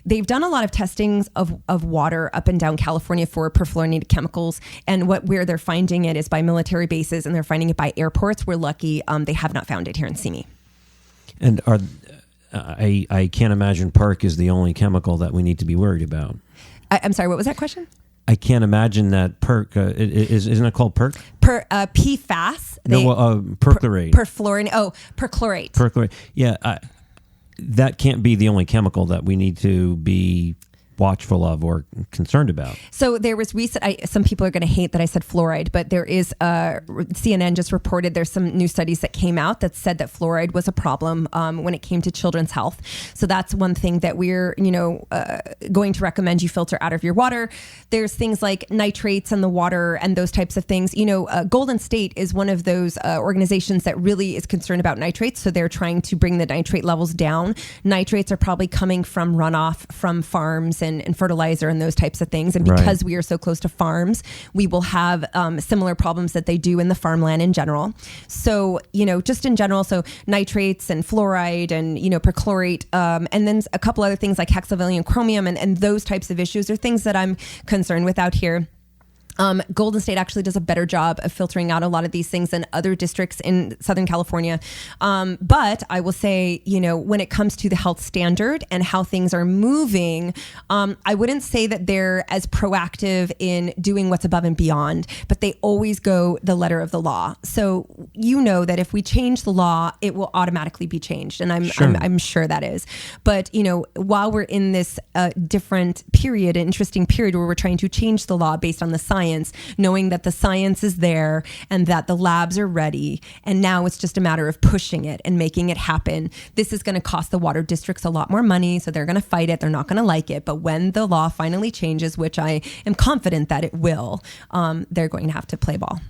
C: they've done a lot of testings of water up and down California for perfluorinated chemicals. And where they're finding it is by military bases, and they're finding it by airports. We're lucky they have not found it here in Simi.
B: And I can't imagine perc is the only chemical that we need to be worried about.
C: I'm sorry, what was that question?
B: I can't imagine that perc, isn't it called perc?
C: PFAS.
B: Perchlorate.
C: Perchlorate.
B: Perchlorate. Yeah, that can't be the only chemical that we need to be watchful of or concerned about.
C: So there was some people are going to hate that I said fluoride, but there is CNN just reported there's some new studies that came out that said that fluoride was a problem when it came to children's health. So that's one thing that we're going to recommend you filter out of your water. There's things like nitrates in the water and those types of things. Golden State is one of those organizations that really is concerned about nitrates. So they're trying to bring the nitrate levels down. Nitrates are probably coming from runoff from farms and fertilizer and those types of things. And because we are so close to farms, we will have similar problems that they do in the farmland in general. So, just in general, so nitrates and fluoride and, perchlorate, and then a couple other things like hexavalent chromium and those types of issues are things that I'm concerned with out here. Golden State actually does a better job of filtering out a lot of these things than other districts in Southern California. But I will say, when it comes to the health standard and how things are moving, I wouldn't say that they're as proactive in doing what's above and beyond, but they always go the letter of the law. So that if we change the law, it will automatically be changed. And I'm sure that is. But, while we're in this different period, an interesting period where we're trying to change the law based on the science, knowing that the science is there and that the labs are ready. And now it's just a matter of pushing it and making it happen. This is going to cost the water districts a lot more money. So they're going to fight it. They're not going to like it. But when the law finally changes, which I am confident that it will, they're going to have to play ball.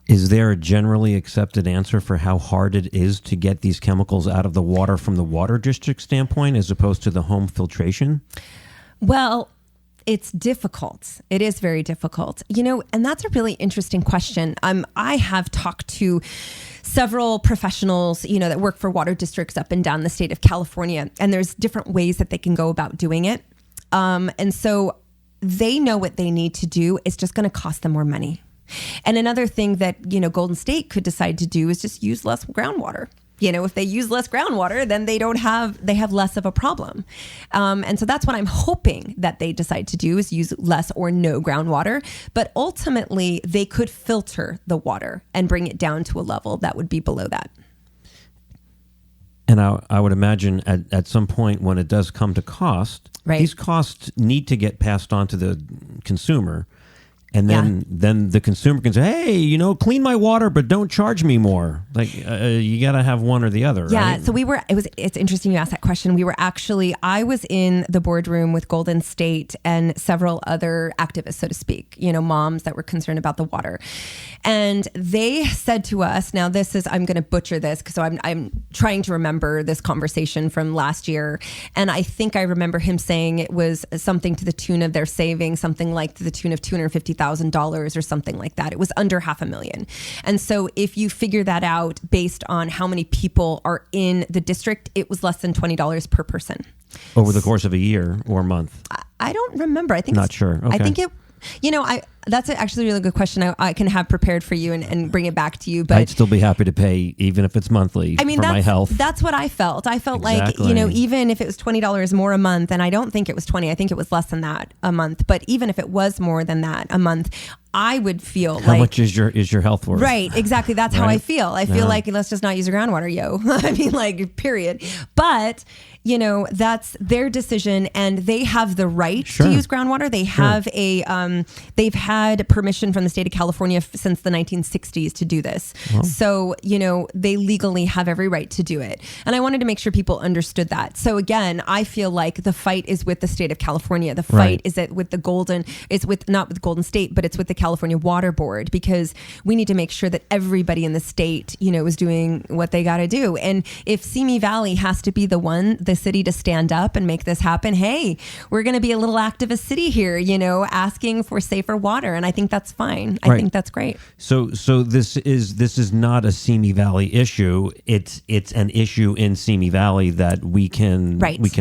B: Is there a generally accepted answer for how hard it is to get these chemicals out of the water from the water district standpoint as opposed to the home filtration?
C: Well, it's difficult. It is very difficult, and that's a really interesting question. I have talked to several professionals, that work for water districts up and down the state of California, and there's different ways that they can go about doing it. And so they know what they need to do. It's just going to cost them more money. And another thing that, Golden State could decide to do is just use less groundwater. If they use less groundwater, then they have less of a problem. And so that's what I'm hoping that they decide to do is use less or no groundwater. But ultimately, they could filter the water and bring it down to a level that would be below that.
B: And I would imagine at some point when it does come to cost, these costs need to get passed on to the consumer. And then the consumer can say, hey, clean my water, but don't charge me more. Like you got to have one or the other.
C: Yeah.
B: Right?
C: So it's interesting you asked that question. I was in the boardroom with Golden State and several other activists, so to speak, moms that were concerned about the water. And they said to us, now I'm going to butcher this because I'm trying to remember this conversation from last year. And I think I remember him saying it was something to the tune of their saving, something like to the tune of $250,000 or something like that. It was under $500,000. And so if you figure that out based on how many people are in the district, it was less than $20 per person.
B: Over the course of a year or a month?
C: I don't remember. I think
B: not sure. Okay.
C: I think it, that's actually a really good question. I can have prepared for you and bring it back to you. But
B: I'd still be happy to pay, even if it's monthly, for my health.
C: That's what I felt. I felt
B: exactly.
C: like, even if it was $20 more a month, and I don't think it was 20, I think it was less than that a month. But even if it was more than that a month, I would feel
B: how much is your health worth?
C: Right, exactly. That's how I feel. I feel like let's just not use the groundwater, yo. I mean, period. But that's their decision, and they have the right to use groundwater. They have they've had permission from the state of California since the 1960s to do this. Well. So they legally have every right to do it. And I wanted to make sure people understood that. So again, I feel like the fight is with the state of California. The fight is that with not with Golden State, but it's with the California Water Board, because we need to make sure that everybody in the state, is doing what they got to do. And if Simi Valley has to be the city to stand up and make this happen, hey, we're going to be a little activist city here, asking for safer water. water. And I think that's fine. I
B: Right.
C: think that's great.
B: So this is not a Simi Valley issue. It's an issue in Simi Valley that we can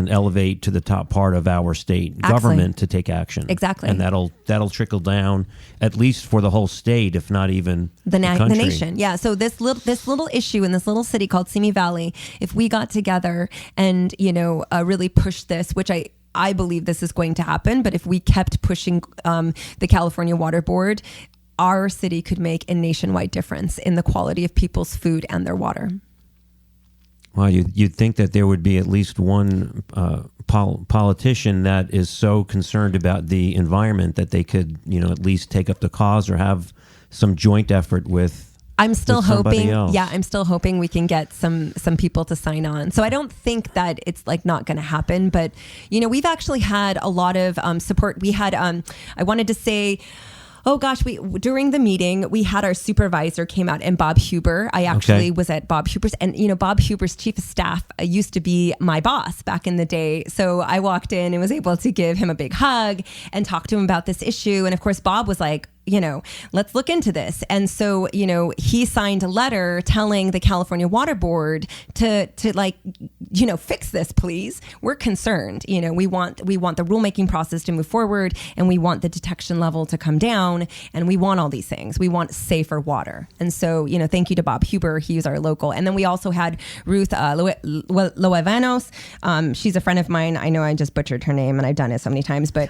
B: elevate to the top part of our state government to take action.
C: Exactly.
B: And that'll trickle down at least for the whole state, if not even the country.
C: The nation. Yeah. So this little issue in this little city called Simi Valley, if we got together and really push this, which I believe this is going to happen, but if we kept pushing the California Water Board, our city could make a nationwide difference in the quality of people's food and their water.
B: Well, you'd think that there would be at least one politician that is so concerned about the environment that they could, at least take up the cause or have some joint effort with.
C: I'm still hoping.
B: Else.
C: Yeah, I'm still hoping we can get some people to sign on. So I don't think that it's like not going to happen, but we've actually had a lot of support. We had I wanted to say. Oh gosh, during the meeting, we had our supervisor came out, and Bob Huber. I actually was at Bob Huber's, and Bob Huber's chief of staff used to be my boss back in the day. So I walked in and was able to give him a big hug and talk to him about this issue. And of course, Bob was like, let's look into this. And so, he signed a letter telling the California Water Board to fix this, please. We're concerned. We want the rulemaking process to move forward, and we want the detection level to come down, and we want all these things. We want safer water. And so, thank you to Bob Huber. He's our local. And then we also had Ruth Loevanos. She's a friend of mine. I know I just butchered her name, and I've done it so many times, but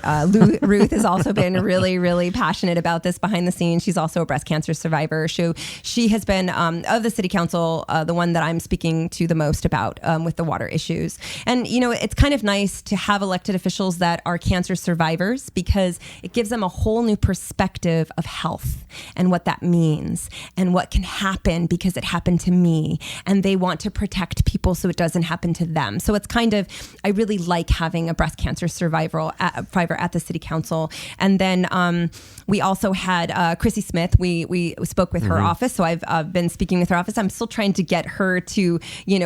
C: Ruth has also been really, really passionate about this behind the scenes. She's also a breast cancer survivor. So she has been, of the city council, the one that I'm speaking to the most about with the water issues. And, it's kind of nice to have elected officials that are cancer survivors, because it gives them a whole new perspective of health and what that means and what can happen because it happened to me. And they want to protect people so it doesn't happen to them. So it's kind of, I really like having a breast cancer survivor at the city council. And then we also had Chrissy Smith. We spoke with her office. So I've been speaking with her office. I'm still trying to get her to,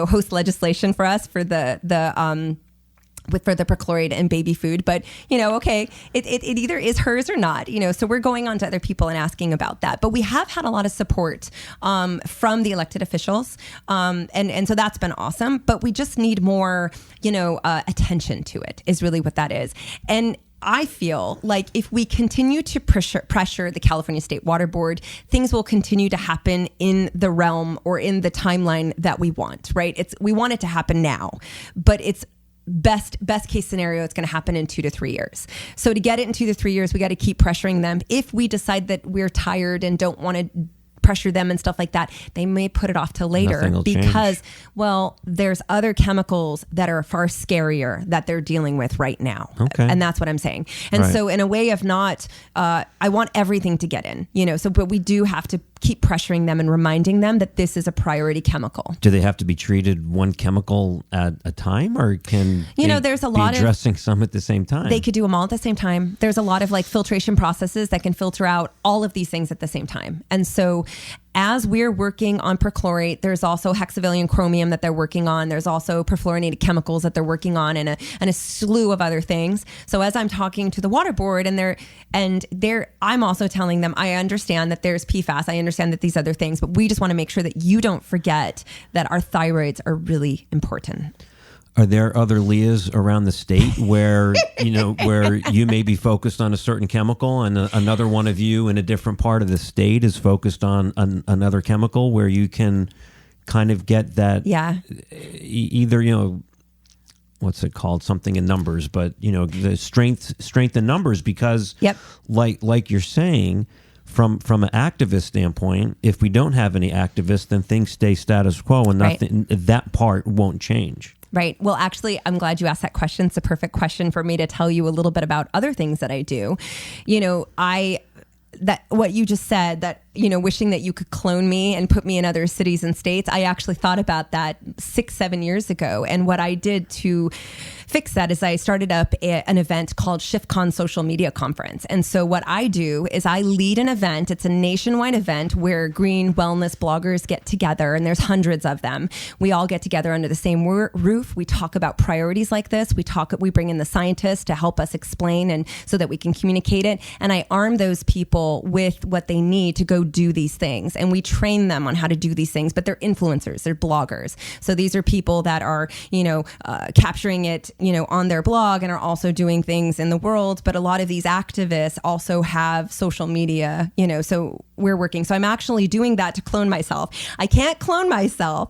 C: host legislation for us for the perchlorate and baby food, but it either is hers or not, so we're going on to other people and asking about that. But we have had a lot of support from the elected officials, and so that's been awesome. But we just need more, attention to it is really what that is. And I feel like if we continue to pressure the California State Water Board, things will continue to happen in the realm or in the timeline that we want, right? We want it to happen now, but it's best case scenario, it's going to happen in 2 to 3 years. So to get it in 2 to 3 years, we got to keep pressuring them. If we decide that we're tired and don't want to pressure them and stuff like that, they may put it off till later because, there's other chemicals that are far scarier that they're dealing with right now.
B: Okay.
C: And that's what I'm saying. And so in a way of not, I want everything to get in, but we do have to keep pressuring them and reminding them that this is a priority chemical.
B: Do they have to be treated one chemical at a time, or can
C: there's a lot
B: be addressing some at the same time?
C: They could do them all at the same time. There's a lot of filtration processes that can filter out all of these things at the same time. And so as we're working on perchlorate, there's also hexavalent chromium that they're working on. There's also perfluorinated chemicals that they're working on, and a slew of other things. So as I'm talking to the water board, I'm also telling them, I understand that there's PFAS. I understand that these other things, but we just want to make sure that you don't forget that our thyroids are really important.
B: Are there other Leahs around the state where where you may be focused on a certain chemical, and another one of you in a different part of the state is focused on another chemical, where you can kind of get that? Yeah. Either what's it called? Something in numbers, but the strength in numbers, because like you're saying. From an activist standpoint, if we don't have any activists, then things stay status quo, and nothing. That part won't change.
C: Right. Well, actually, I'm glad you asked that question. It's a perfect question for me to tell you a little bit about other things that I do. That what you just said, that wishing that you could clone me and put me in other cities and states. I actually thought about that 6-7 years ago. And what I did to fix that is I started up an event called ShiftCon Social Media Conference. And so what I do is I lead an event. It's a nationwide event where green wellness bloggers get together, and there's hundreds of them. We all get together under the same roof. We talk about priorities like this. We bring in the scientists to help us explain and so that we can communicate it. And I arm those people with what they need to go do these things. And we train them on how to do these things, but they're influencers, they're bloggers. So these are people that are, capturing it, on their blog and are also doing things in the world. But a lot of these activists also have social media, so we're working. So I'm actually doing that to clone myself. I can't clone myself.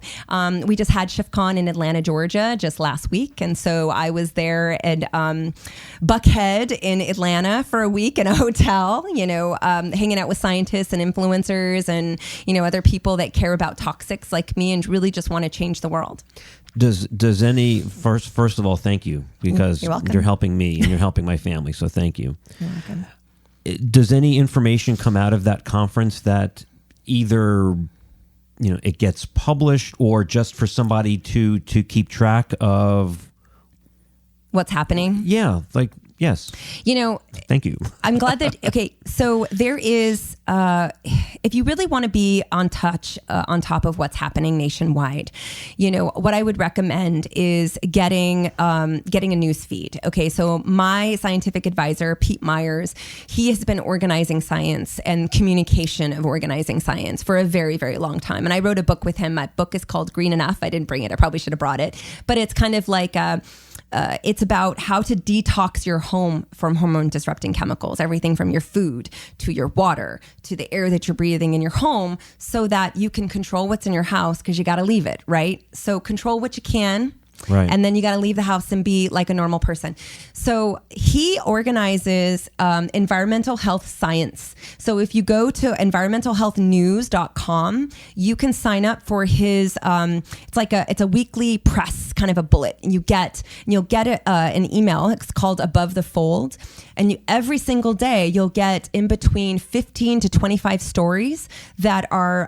C: We just had ShiftCon in Atlanta, Georgia just last week. And so I was there at Buckhead in Atlanta for a week in a hotel, hanging out with scientists and influencers and, other people that care about toxics like me and really just want to change the world.
B: Does any first of all, thank you, because you're helping me and you're helping my family. So thank you.
C: You're welcome.
B: Does any information come out of that conference that either it gets published or just for somebody to keep track of
C: what's happening?
B: Yeah, yes. Thank you.
C: I'm glad that, okay, so there is, if you really want to be on top of what's happening nationwide, what I would recommend is getting a news feed. Okay, so my scientific advisor, Pete Myers, he has been organizing science and communication of organizing science for a very, very long time. And I wrote a book with him. My book is called Green Enough. I didn't bring it. I probably should have brought it. But it's kind of like it's about how to detox your home from hormone disrupting chemicals, everything from your food to your water to the air that you're breathing in your home, so that you can control what's in your house because you got to leave it, right? So control what you can.
B: Right.
C: And then you got to leave the house and be like a normal person. So he organizes environmental health science. So if you go to environmentalhealthnews.com, you can sign up for his, it's a weekly press kind of a bullet. You'll get an email. It's called Above the Fold. And every single day you'll get in between 15 to 25 stories that are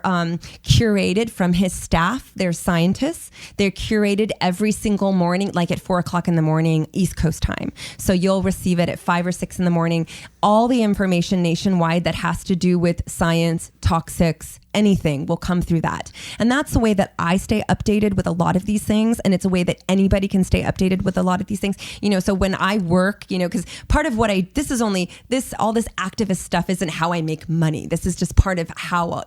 C: curated from his staff. They're scientists. They're curated every single morning, like at 4:00 in the morning, East Coast time. So you'll receive it at 5 or 6 in the morning. All the information nationwide that has to do with science, toxics, anything will come through that. And that's the way that I stay updated with a lot of these things. And it's a way that anybody can stay updated with a lot of these things. So when I work, because part of what all this activist stuff isn't how I make money. This is just part of how,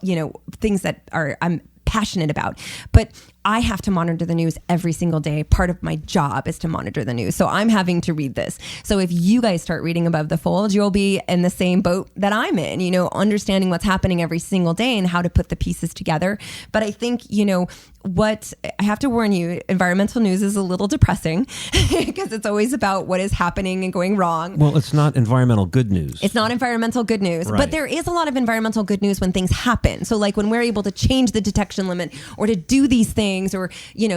C: things that I'm passionate about. But I have to monitor the news every single day. Part of my job is to monitor the news. So I'm having to read this. So if you guys start reading Above the Fold, you'll be in the same boat that I'm in, understanding what's happening every single day and how to put the pieces together. But I think, what I have to warn you, environmental news is a little depressing because it's always about what is happening and going wrong.
B: Well, it's not environmental good news.
C: It's not environmental good news,
B: right.
C: But there is a lot of environmental good news when things happen. So like when we're able to change the detection limit or to do these things, or,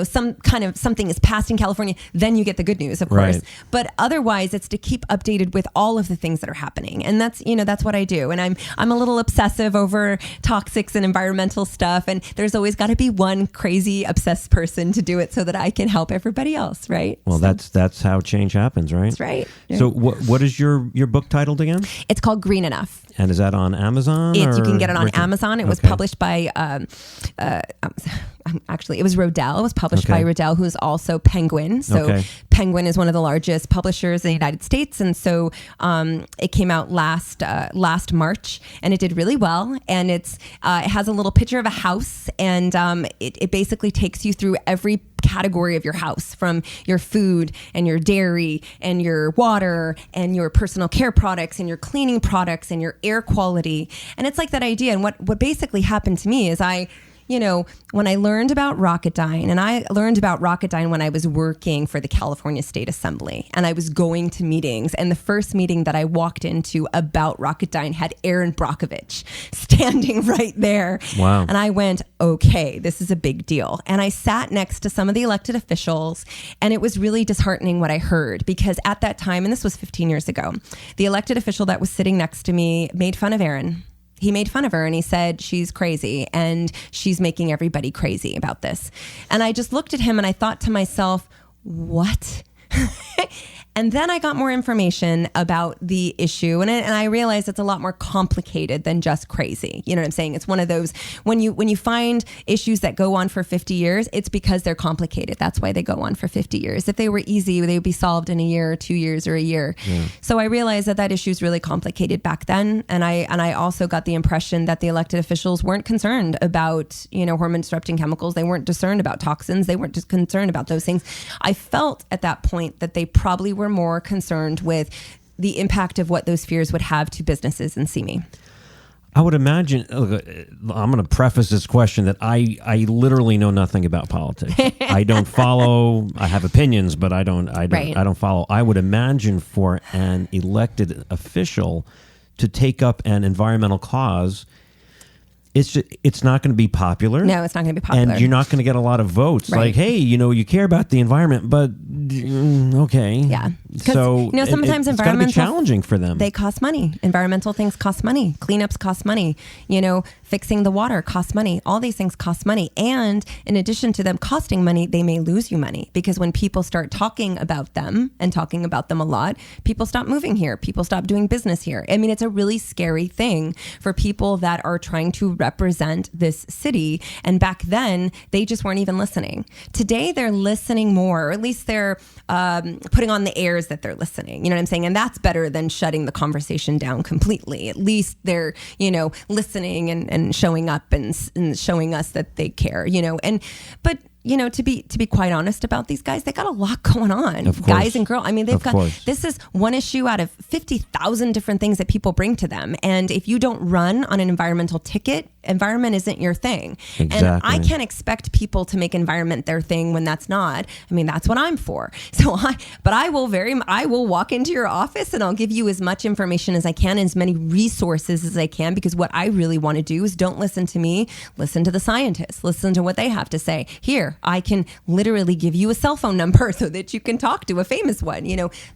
C: something is passed in California, then you get the good news, of course.
B: Right.
C: But otherwise it's to keep updated with all of the things that are happening. And that's what I do. And I'm a little obsessive over toxics and environmental stuff. And there's always got to be one crazy obsessed person to do it so that I can help everybody else, right?
B: Well, that's how change happens, right?
C: That's right.
B: So what is your book titled again?
C: It's called Green Enough.
B: And is that on Amazon?
C: You can get it on Amazon. It was published by, it was Rodell. It was published by Rodell, who's also Penguin. So Penguin is one of the largest publishers in the United States. And so it came out last March, and it did really well. And it has a little picture of a house, and it basically takes you through every category of your house, from your food and your dairy and your water and your personal care products and your cleaning products and your air quality. And it's like that idea. And what basically happened to me is when I learned about Rocketdyne, and I learned about Rocketdyne when I was working for the California State Assembly, and I was going to meetings, and the first meeting that I walked into about Rocketdyne had Aaron Brockovich standing right there.
B: Wow.
C: And I went, okay, this is a big deal. And I sat next to some of the elected officials, and it was really disheartening what I heard, because at that time, and this was 15 years ago, the elected official that was sitting next to me made fun of Aaron. Made fun of Aaron. And he he made fun of her and he said, she's crazy and she's making everybody crazy about this. And I just looked at him and I thought to myself, what? And then I got more information about the issue, and I realized it's a lot more complicated than just crazy. You know what I'm saying? It's one of those, when you find issues that go on for 50 years, it's because they're complicated. That's why they go on for 50 years. If they were easy, they would be solved in a year or 2 years or a year. Yeah. So I realized that issue is really complicated back then, and I also got the impression that the elected officials weren't concerned about, hormone disrupting chemicals. They weren't concerned about toxins. They weren't just concerned about those things. I felt at that point that they probably were more concerned with the impact of what those fears would have to businesses in Simi.
B: I would imagine, look, I'm going to preface this question that I literally know nothing about politics. I don't follow, I have opinions, but I don't follow. I would imagine for an elected official to take up an environmental cause, it's not going to be popular.
C: No, it's not going to be popular.
B: And you're not going to get a lot of votes.
C: Right.
B: Like, hey, you care about the environment, but okay.
C: Yeah.
B: So
C: sometimes
B: it's got to be challenging for them.
C: They cost money. Environmental things cost money. Cleanups cost money. Fixing the water costs money. All these things cost money. And in addition to them costing money, they may lose you money, because when people start talking about them and talking about them a lot, people stop moving here. People stop doing business here. I mean, it's a really scary thing for people that are trying to represent this city. And back then, they just weren't even listening. Today, they're listening more, or at least they're putting on the airs that they're listening. You know what I'm saying? And that's better than shutting the conversation down completely. At least they're, listening and showing up and showing us that they care, but to be quite honest about these guys, they got a lot going on, guys and girls. I mean, this is one issue out of 50,000 different things that people bring to them. And if you don't run on an environmental ticket, environment isn't your thing. Exactly. And I can't expect people to make environment their thing when that's not. I mean, that's what I'm for. I will walk into your office and I'll give you as much information as I can, and as many resources as I can, because what I really want to do is don't listen to me, listen to the scientists, listen to what they have to say. Here, I can literally give you a cell phone number so that you can talk to a famous one.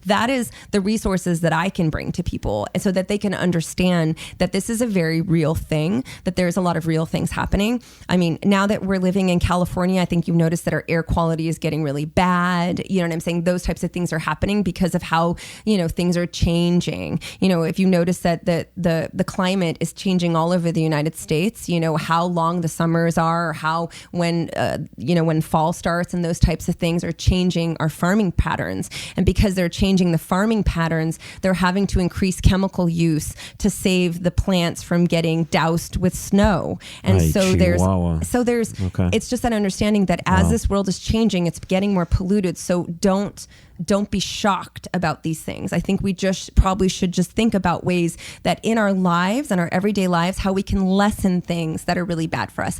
C: That is the resources that I can bring to people, so that they can understand that this is a very real thing, that there's a lot of real things happening. I mean, now that we're living in California, I think you've noticed that our air quality is getting really bad. You know what I'm saying? Those types of things are happening because of how, things are changing. If you notice that the climate is changing all over the United States, how long the summers are, or how when fall starts, and those types of things are changing our farming patterns. And because they're changing the farming patterns, they're having to increase chemical use to save the plants from getting doused with snow. And it's just that understanding that as this world is changing, it's getting more polluted. So don't be shocked about these things. I think we just probably should just think about ways that in our lives and our everyday lives, how we can lessen things that are really bad for us.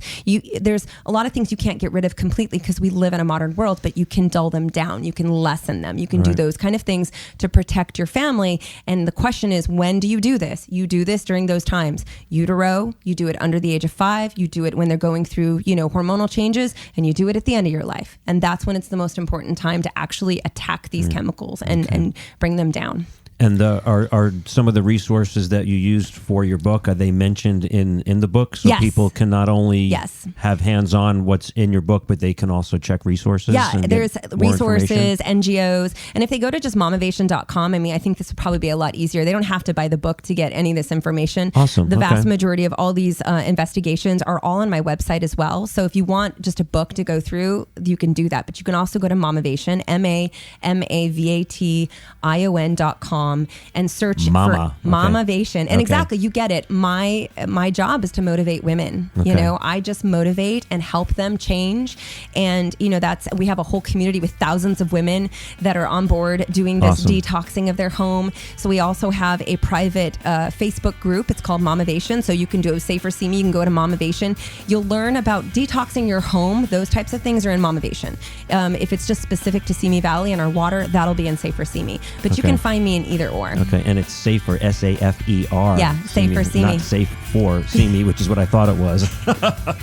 C: There's a lot of things you can't get rid of completely because we live in a modern world, but you can dull them down. You can lessen them. You can do those kind of things to protect your family. And the question is, when do you do this? You do this during those times. Utero, you do it under the age of 5. You do it when they're going through, hormonal changes, and you do it at the end of your life. And that's when it's the most important time to actually attack these chemicals and bring them down.
B: And are some of the resources that you used for your book, are they mentioned in the book? So people can not only have hands-on what's in your book, but they can also check resources?
C: Yeah, there's resources, NGOs. And if they go to just momavation.com, I think this would probably be a lot easier. They don't have to buy the book to get any of this information.
B: Awesome.
C: The vast majority of all these investigations are all on my website as well. So if you want just a book to go through, you can do that. But you can also go to Momavation, MAMAVATION.com. And search for Momavation. And exactly, you get it. My job is to motivate women. I just motivate and help them change. And we have a whole community with thousands of women that are on board doing this detoxing of their home. So we also have a private Facebook group. It's called Momavation. So you can do Safer Simi. You can go to Momavation. You'll learn about detoxing your home. Those types of things are in Momavation. If it's just specific to Simi Valley and our water, that'll be in Safer Simi. But you can find me in either or.
B: Okay, and it's Safer, SAFER.
C: Yeah, Safer Simi.
B: Not safe for Simi, which is what I thought it was.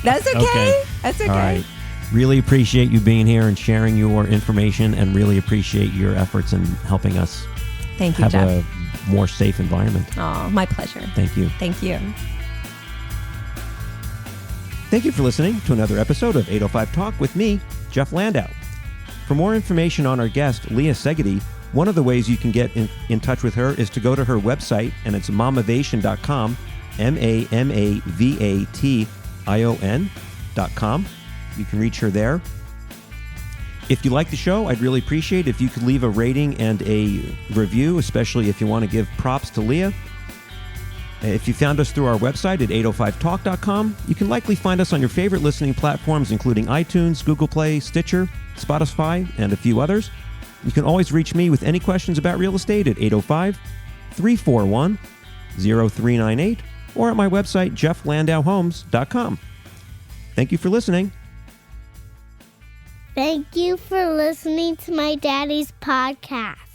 C: That's okay. That's okay.
B: All right. Really appreciate you being here and sharing your information, and really appreciate your efforts in helping us
C: have
B: a more safe environment.
C: Oh, my pleasure.
B: Thank you.
C: Thank you.
B: Thank you for listening to another episode of 805 Talk with me, Jeff Landau. For more information on our guest, Leah Segedie, one of the ways you can get in touch with her is to go to her website, and it's mamavation.com, MAMAVATION.com. You can reach her there. If you like the show, I'd really appreciate if you could leave a rating and a review, especially if you want to give props to Leah. If you found us through our website at 805talk.com, you can likely find us on your favorite listening platforms, including iTunes, Google Play, Stitcher, Spotify, and a few others. You can always reach me with any questions about real estate at 805-341-0398 or at my website, jefflandauhomes.com. Thank you for listening.
D: Thank you for listening to my daddy's podcast.